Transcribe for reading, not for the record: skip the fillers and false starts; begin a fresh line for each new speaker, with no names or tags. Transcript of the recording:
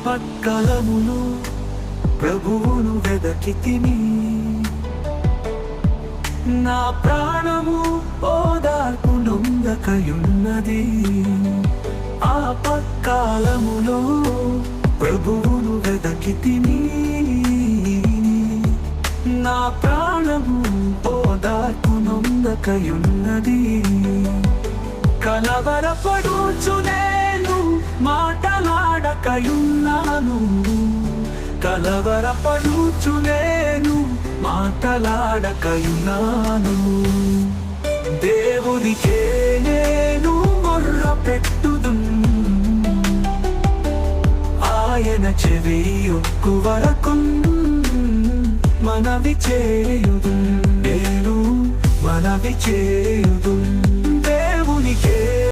పక్కలమును ప్రభువును వెదకితిని, నా ప్రాణము ఓదార్పు నొందకయున్నది. ఆ పక్కలములో ప్రభువును వెదకితిని, నా ప్రాణము ఓదార్పు నొందకయున్నది. కలవరపడుచు నేను మాటలాడకయున్నాను, కలవరపడుచు నేను మాటలాడకయున్నాను. దేవునికే నేను మొర్ర పెట్టుదును, ఆయన చెవి ఒక్కు వరకు మనవి చేయుదు, నేను మనవి చేయుదు.